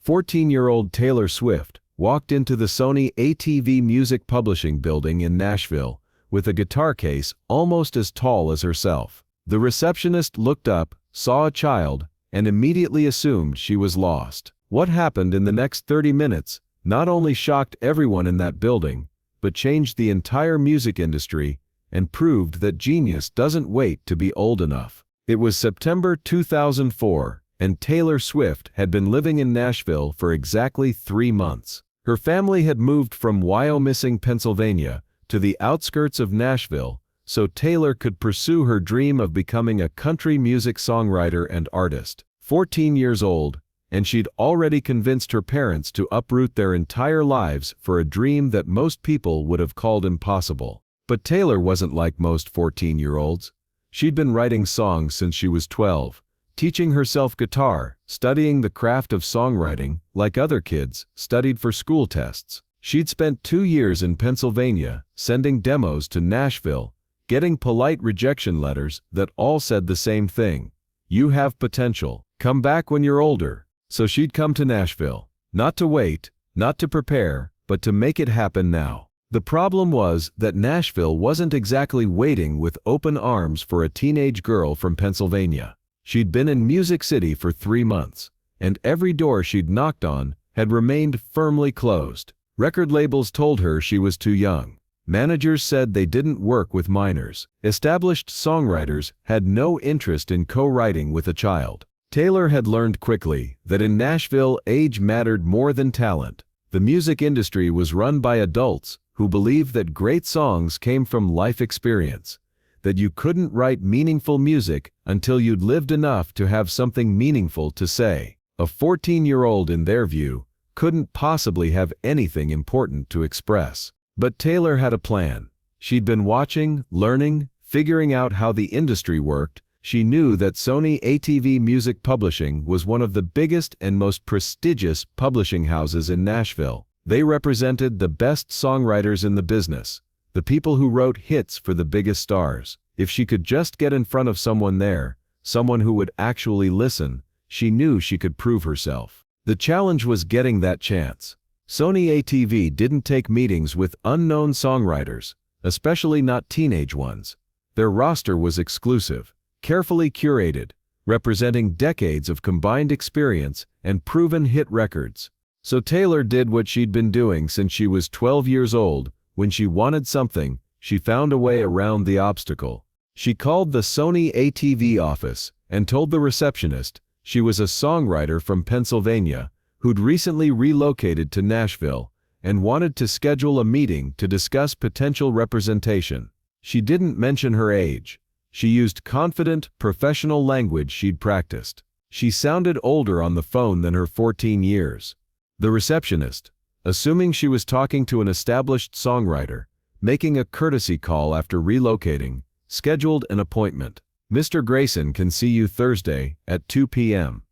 14-year-old Taylor Swift walked into the Sony ATV Music Publishing building in Nashville with a guitar case almost as tall as herself. The receptionist looked up, saw a child, and immediately assumed she was lost. What happened in the next 30 minutes not only shocked everyone in that building, but changed the entire music industry and proved that genius doesn't wait to be old enough. It was September 2004, and Taylor Swift had been living in Nashville for exactly 3 months. Her family had moved from Wyomissing, Pennsylvania, to the outskirts of Nashville, so Taylor could pursue her dream of becoming a country music songwriter and artist. 14 years old, and she'd already convinced her parents to uproot their entire lives for a dream that most people would have called impossible. But Taylor wasn't like most 14-year-olds. She'd been writing songs since she was 12, teaching herself guitar, studying the craft of songwriting, like other kids, studied for school tests. She'd spent 2 years in Pennsylvania, sending demos to Nashville, getting polite rejection letters that all said the same thing: "You have potential. Come back when you're older." So she'd come to Nashville, not to wait, not to prepare, but to make it happen now. The problem was that Nashville wasn't exactly waiting with open arms for a teenage girl from Pennsylvania. She'd been in Music City for 3 months, and every door she'd knocked on had remained firmly closed. Record labels told her she was too young. Managers said they didn't work with minors. Established songwriters had no interest in co-writing with a child. Taylor had learned quickly that in Nashville age mattered more than talent. The music industry was run by adults who believed that great songs came from life experience, that you couldn't write meaningful music until you'd lived enough to have something meaningful to say. A 14-year-old, in their view, couldn't possibly have anything important to express. But Taylor had a plan. She'd been watching, learning, figuring out how the industry worked. She knew that Sony ATV Music Publishing was one of the biggest and most prestigious publishing houses in Nashville. They represented the best songwriters in the business, the people who wrote hits for the biggest stars. If she could just get in front of someone there, someone who would actually listen, she knew she could prove herself. The challenge was getting that chance. Sony ATV didn't take meetings with unknown songwriters, especially not teenage ones. Their roster was exclusive, carefully curated, representing decades of combined experience and proven hit records. So Taylor did what she'd been doing since she was 12 years old. When she wanted something, she found a way around the obstacle. She called the Sony ATV office and told the receptionist she was a songwriter from Pennsylvania who'd recently relocated to Nashville and wanted to schedule a meeting to discuss potential representation. She didn't mention her age. She used confident, professional language she'd practiced. She sounded older on the phone than her 14 years. The receptionist, assuming she was talking to an established songwriter, making a courtesy call after relocating, scheduled an appointment. "Mr. Grayson can see you Thursday at 2 p.m.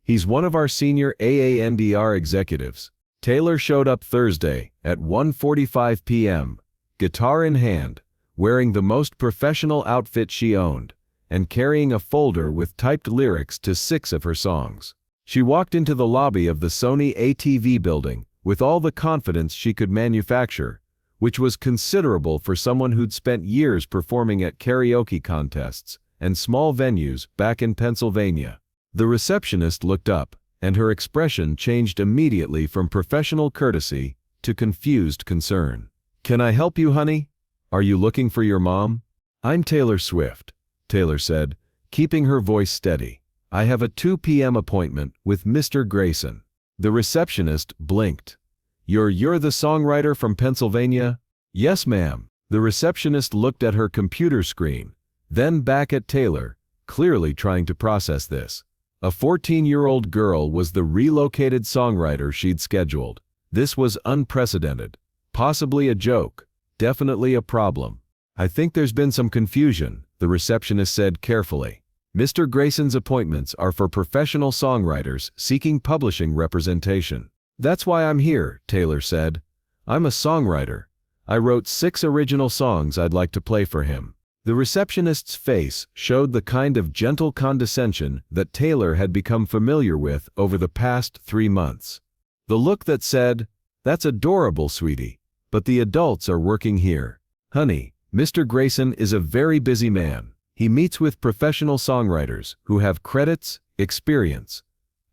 He's one of our senior AANDR executives." Taylor showed up Thursday at 1:45 p.m., guitar in hand, wearing the most professional outfit she owned, and carrying a folder with typed lyrics to 6 of her songs. She walked into the lobby of the Sony ATV building with all the confidence she could manufacture, which was considerable for someone who'd spent years performing at karaoke contests and small venues back in Pennsylvania. The receptionist looked up, and her expression changed immediately from professional courtesy to confused concern. "Can I help you, honey? Are you looking for your mom?" "I'm Taylor Swift," Taylor said, keeping her voice steady. "I have a 2 p.m. appointment with Mr. Grayson." The receptionist blinked. You're the songwriter from Pennsylvania?" "Yes, ma'am." The receptionist looked at her computer screen, then back at Taylor, clearly trying to process this. A 14-year-old girl was the relocated songwriter she'd scheduled. This was unprecedented. Possibly a joke. Definitely a problem. "I think there's been some confusion," the receptionist said carefully. "Mr. Grayson's appointments are for professional songwriters seeking publishing representation." "That's why I'm here," Taylor said. "I'm a songwriter. I wrote 6 original songs I'd like to play for him." The receptionist's face showed the kind of gentle condescension that Taylor had become familiar with over the past 3 months. The look that said, "That's adorable, sweetie, but the adults are working here. Honey, Mr. Grayson is a very busy man. He meets with professional songwriters who have credits, experience,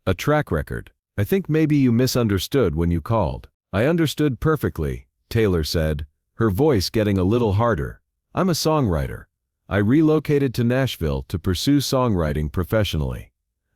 a track record. I think maybe you misunderstood when you called." "I understood perfectly," Taylor said, her voice getting a little harder. "I'm a songwriter. I relocated to Nashville to pursue songwriting professionally.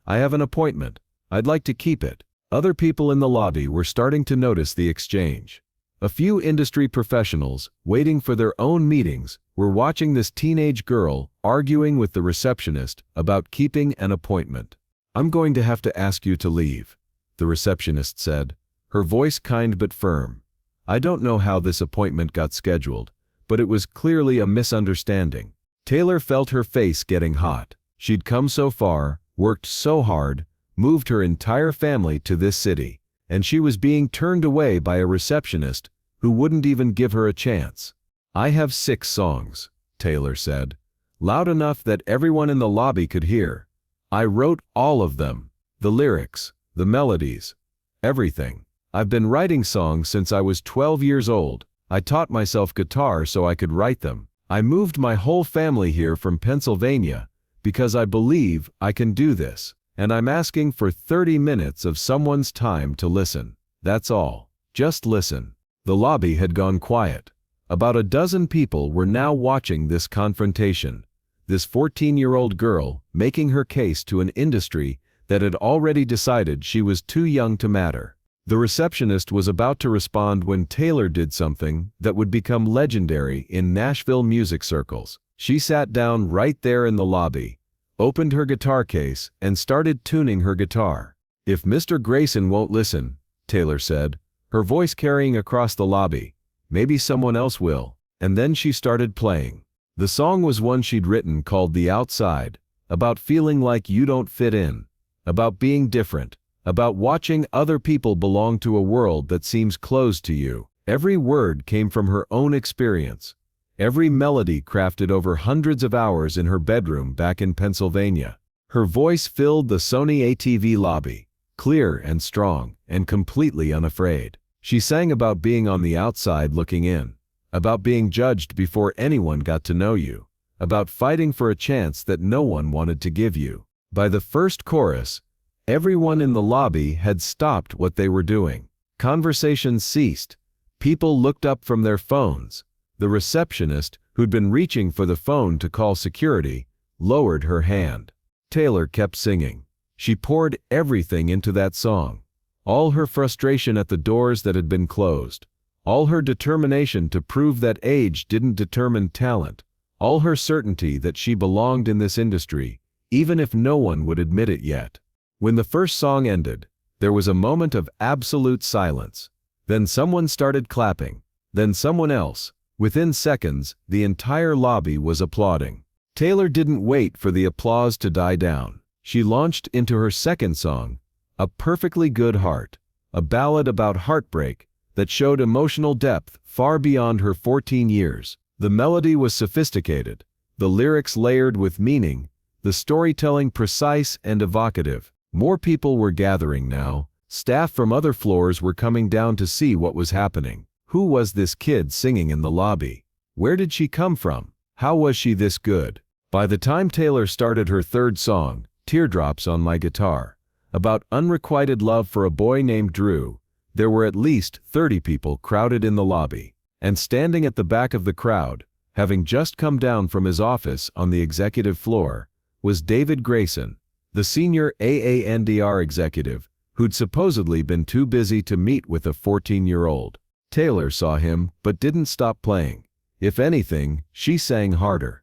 I have an appointment. I'd like to keep it." Other people in the lobby were starting to notice the exchange. A few industry professionals, waiting for their own meetings, were watching this teenage girl arguing with the receptionist about keeping an appointment. "I'm going to have to ask you to leave," the receptionist said, her voice kind but firm. "I don't know how this appointment got scheduled, but it was clearly a misunderstanding." Taylor felt her face getting hot. She'd come so far, worked so hard, moved her entire family to this city, and she was being turned away by a receptionist who wouldn't even give her a chance. "I have 6 songs," Taylor said, loud enough that everyone in the lobby could hear. "I wrote all of them, the lyrics, the melodies, everything. I've been writing songs since I was 12 years old. I taught myself guitar so I could write them. I moved my whole family here from Pennsylvania because I believe I can do this, and I'm asking for 30 minutes of someone's time to listen. That's all. Just listen." The lobby had gone quiet. About a dozen people were now watching this confrontation. This 14-year-old girl making her case to an industry that had already decided she was too young to matter. The receptionist was about to respond when Taylor did something that would become legendary in Nashville music circles. She sat down right there in the lobby, opened her guitar case, and started tuning her guitar. "If Mr. Grayson won't listen," Taylor said, her voice carrying across the lobby, "maybe someone else will." And then she started playing. The song was one she'd written called "The Outside," about feeling like you don't fit in, about being different, about watching other people belong to a world that seems closed to you. Every word came from her own experience. Every melody crafted over hundreds of hours in her bedroom back in Pennsylvania. Her voice filled the Sony ATV lobby, clear and strong, and completely unafraid. She sang about being on the outside looking in, about being judged before anyone got to know you, about fighting for a chance that no one wanted to give you. By the first chorus, everyone in the lobby had stopped what they were doing. Conversations ceased. People looked up from their phones. The receptionist, who'd been reaching for the phone to call security, lowered her hand. Taylor kept singing. She poured everything into that song. All her frustration at the doors that had been closed. All her determination to prove that age didn't determine talent. All her certainty that she belonged in this industry, even if no one would admit it yet. When the first song ended, there was a moment of absolute silence. Then someone started clapping. Then someone else. Within seconds, the entire lobby was applauding. Taylor didn't wait for the applause to die down. She launched into her second song, "A Perfectly Good Heart," a ballad about heartbreak that showed emotional depth far beyond her 14 years. The melody was sophisticated, the lyrics layered with meaning, the storytelling precise and evocative. More people were gathering now. Staff from other floors were coming down to see what was happening. Who was this kid singing in the lobby? Where did she come from? How was she this good? By the time Taylor started her third song, "Teardrops on My Guitar," about unrequited love for a boy named Drew, there were at least 30 people crowded in the lobby. And standing at the back of the crowd, having just come down from his office on the executive floor, was David Grayson, the senior AANDR executive, who'd supposedly been too busy to meet with a 14-year-old. Taylor saw him but didn't stop playing. If anything, she sang harder,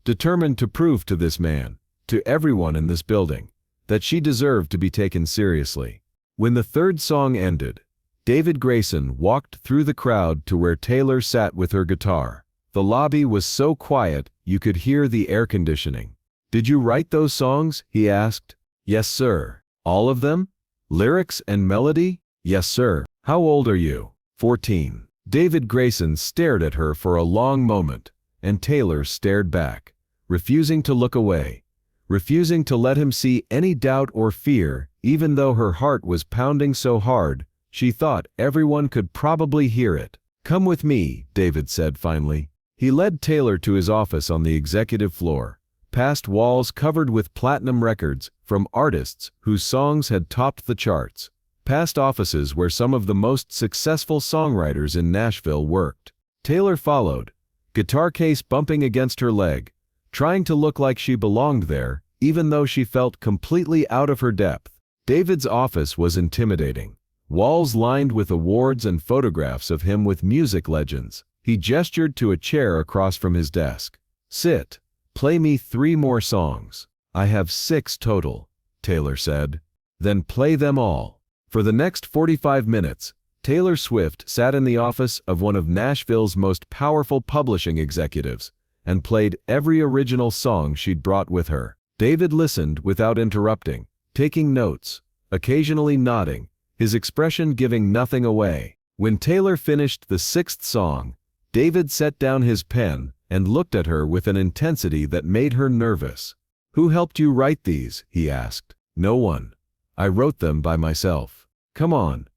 determined to prove to this man, to everyone in this building, that she deserved to be taken seriously. When the third song ended, David Grayson walked through the crowd to where Taylor sat with her guitar. The lobby was so quiet you could hear the air conditioning. "Did you write those songs?" he asked. "Yes, sir." "All of them? Lyrics and melody?" "Yes, sir." "How old are you?" 14. David Grayson stared at her for a long moment, and Taylor stared back, refusing to look away, refusing to let him see any doubt or fear, even though her heart was pounding so hard, she thought everyone could probably hear it. "Come with me," David said finally. He led Taylor to his office on the executive floor, past walls covered with platinum records from artists whose songs had topped the charts, past offices where some of the most successful songwriters in Nashville worked. Taylor followed, guitar case bumping against her leg, trying to look like she belonged there, even though she felt completely out of her depth. David's office was intimidating. Walls lined with awards and photographs of him with music legends. He gestured to a chair across from his desk. "Sit. Play me 3 more songs." "I have 6 total," Taylor said. "Then play them all." For the next 45 minutes, Taylor Swift sat in the office of one of Nashville's most powerful publishing executives and played every original song she'd brought with her. David listened without interrupting, taking notes, occasionally nodding, his expression giving nothing away. When Taylor finished the 6th song, David set down his pen and looked at her with an intensity that made her nervous. "Who helped you write these?" he asked. "No one. I wrote them by myself." "Come on.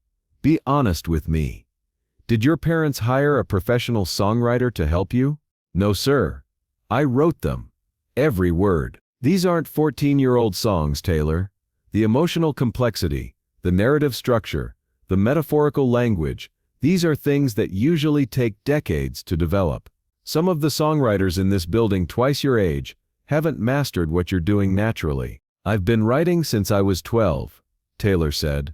Be honest with me. Did your parents hire a professional songwriter to help you?" "No, sir. I wrote them. Every word." "These aren't 14-year-old songs, Taylor. The emotional complexity, the narrative structure, the metaphorical language, these are things that usually take decades to develop. Some of the songwriters in this building twice your age haven't mastered what you're doing naturally." "I've been writing since I was 12, Taylor said.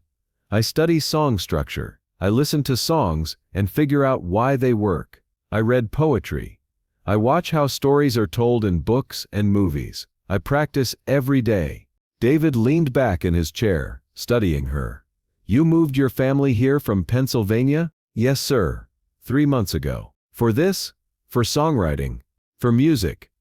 "I study song structure. I listen to songs and figure out why they work. I read poetry. I watch how stories are told in books and movies. I practice every day." David leaned back in his chair, studying her. "You moved your family here from Pennsylvania?" "Yes, sir. 3 months ago." "For this? For songwriting? For music?"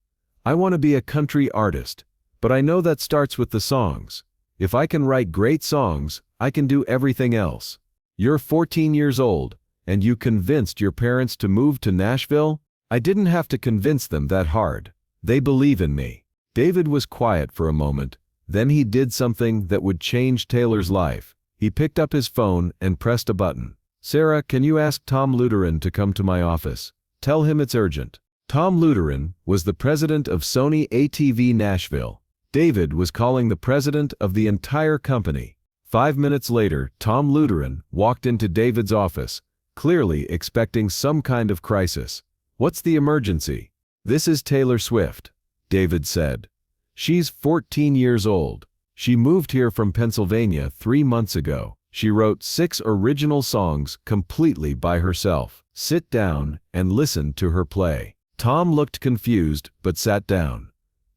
"I want to be a country artist, but I know that starts with the songs. If I can write great songs, I can do everything else." "You're 14 years old, and you convinced your parents to move to Nashville?" "I didn't have to convince them that hard. They believe in me." David was quiet for a moment, then he did something that would change Taylor's life. He picked up his phone and pressed a button. "Sarah, can you ask Tom Luteran to come to my office? Tell him it's urgent." Tom Luteran was the president of Sony ATV Nashville. David was calling the president of the entire company. 5 minutes later, Tom Luteran walked into David's office, clearly expecting some kind of crisis. "What's the emergency?" "This is Taylor Swift," David said. "She's 14 years old. She moved here from Pennsylvania 3 months ago. She wrote 6 original songs completely by herself. Sit down and listen to her play." Tom looked confused but sat down.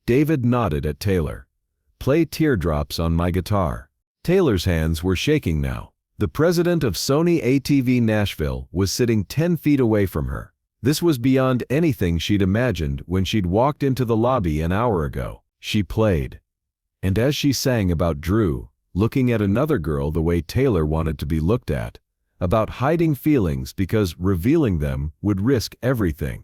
David nodded at Taylor. "Play Teardrops on My Guitar." Taylor's hands were shaking now. The president of Sony ATV Nashville was sitting 10 feet away from her. This was beyond anything she'd imagined when she'd walked into the lobby an hour ago. She played. And as she sang about Drew, looking at another girl the way Taylor wanted to be looked at, about hiding feelings because revealing them would risk everything,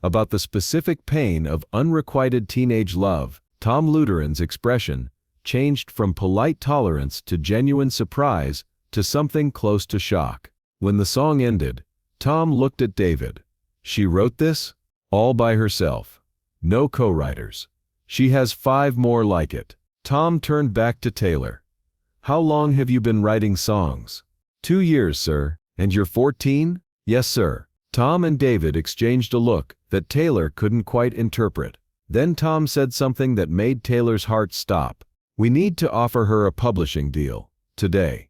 about the specific pain of unrequited teenage love, Tom Luteran's expression changed from polite tolerance to genuine surprise to something close to shock. When the song ended, Tom looked at David. "She wrote this? All by herself. No co-writers. She has 5 more like it." Tom turned back to Taylor. "How long have you been writing songs?" 2 years, sir. And you're 14? "Yes, sir." Tom and David exchanged a look that Taylor couldn't quite interpret. Then Tom said something that made Taylor's heart stop. "We need to offer her a publishing deal. Today.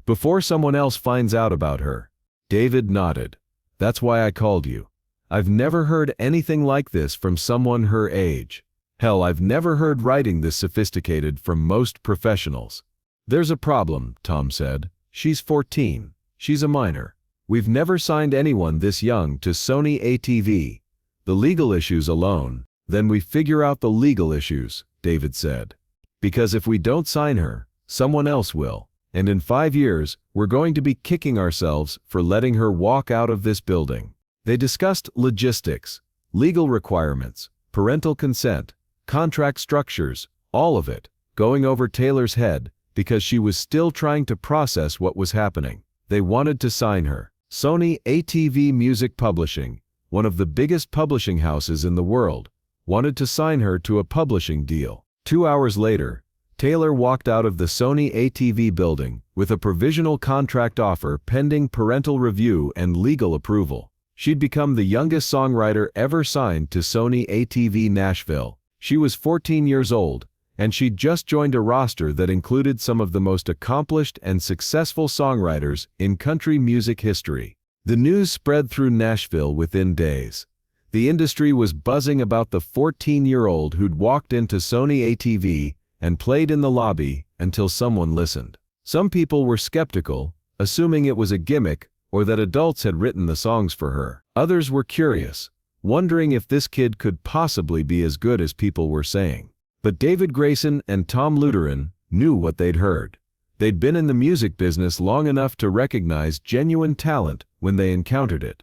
Before someone else finds out about her." David nodded. "That's why I called you. I've never heard anything like this from someone her age. Hell, I've never heard writing this sophisticated from most professionals." "There's a problem," Tom said. "She's 14. She's a minor. We've never signed anyone this young to Sony ATV. The legal issues alone." "Then we figure out the legal issues," David said. "Because if we don't sign her, someone else will. And in 5 years, we're going to be kicking ourselves for letting her walk out of this building." They discussed logistics. legal requirements, parental consent, contract structures, all of it, going over Taylor's head because she was still trying to process what was happening. They wanted to sign her. Sony ATV Music Publishing, one of the biggest publishing houses in the world, wanted to sign her to a publishing deal. 2 hours later, Taylor walked out of the Sony ATV building with a provisional contract offer pending parental review and legal approval. She'd become the youngest songwriter ever signed to Sony ATV Nashville. She was 14 years old, and she'd just joined a roster that included some of the most accomplished and successful songwriters in country music history. The news spread through Nashville within days. The industry was buzzing about the 14-year-old who'd walked into Sony ATV and played in the lobby until someone listened. Some people were skeptical, assuming it was a gimmick or that adults had written the songs for her. Others were curious, wondering if this kid could possibly be as good as people were saying. But David Grayson and Tom Luteran knew what they'd heard. They'd been in the music business long enough to recognize genuine talent when they encountered it,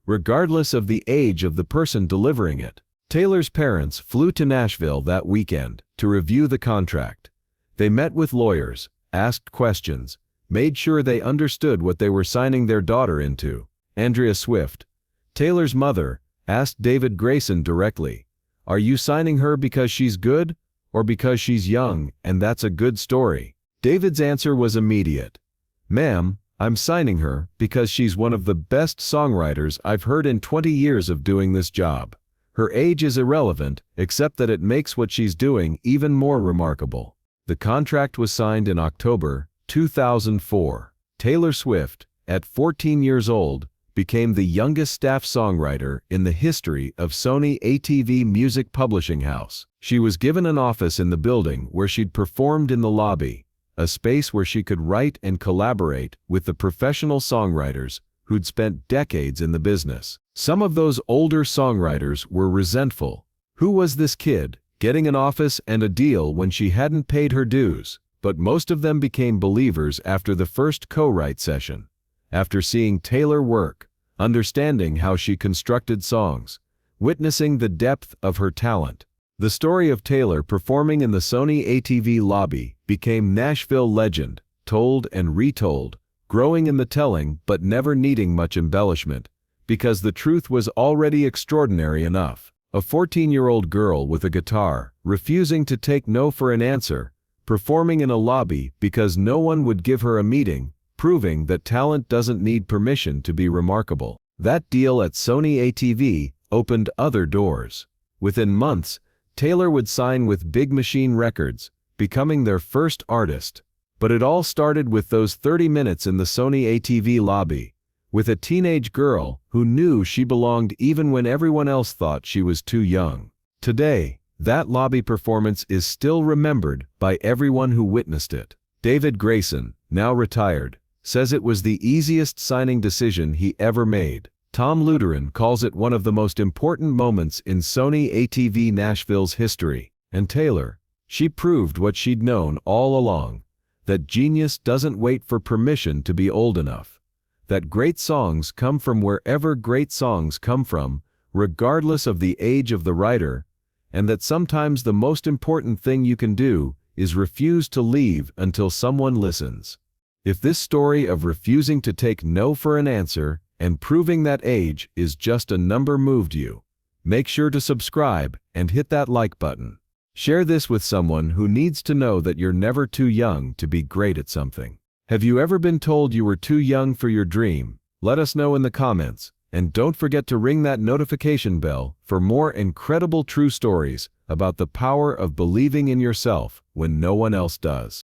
regardless of the age of the person delivering it. Taylor's parents flew to Nashville that weekend to review the contract. They met with lawyers, asked questions, made sure they understood what they were signing their daughter into. Andrea Swift, Taylor's mother, asked David Grayson directly, "Are you signing her because she's good, or because she's young and that's a good story?" David's answer was immediate. "Ma'am, I'm signing her because she's one of the best songwriters I've heard in 20 years of doing this job. Her age is irrelevant, except that it makes what she's doing even more remarkable." The contract was signed in October 2004. Taylor Swift, at 14 years old, became the youngest staff songwriter in the history of Sony ATV Music Publishing House. She was given an office in the building where she'd performed in the lobby, a space where she could write and collaborate with the professional songwriters who'd spent decades in the business. Some of those older songwriters were resentful. Who was this kid, getting an office and a deal when she hadn't paid her dues? But most of them became believers after the first co-write session. After seeing Taylor work, understanding how she constructed songs, witnessing the depth of her talent. The story of Taylor performing in the Sony ATV lobby became Nashville legend, told and retold, growing in the telling but never needing much embellishment, because the truth was already extraordinary enough. A 14-year-old girl with a guitar, refusing to take no for an answer, performing in a lobby because no one would give her a meeting, proving that talent doesn't need permission to be remarkable. That deal at Sony ATV opened other doors. Within months, Taylor would sign with Big Machine Records, becoming their first artist. But it all started with those 30 minutes in the Sony ATV lobby, with a teenage girl who knew she belonged even when everyone else thought she was too young. Today, that lobby performance is still remembered by everyone who witnessed it. David Grayson, now retired, says it was the easiest signing decision he ever made. Tom Luteran calls it one of the most important moments in Sony ATV Nashville's history. And Taylor, she proved what she'd known all along, that genius doesn't wait for permission to be old enough. That great songs come from wherever great songs come from, regardless of the age of the writer, and that sometimes the most important thing you can do is refuse to leave until someone listens. If this story of refusing to take no for an answer and proving that age is just a number moved you, make sure to subscribe and hit that like button. Share this with someone who needs to know that you're never too young to be great at something. Have you ever been told you were too young for your dream? Let us know in the comments, and don't forget to ring that notification bell for more incredible true stories about the power of believing in yourself when no one else does.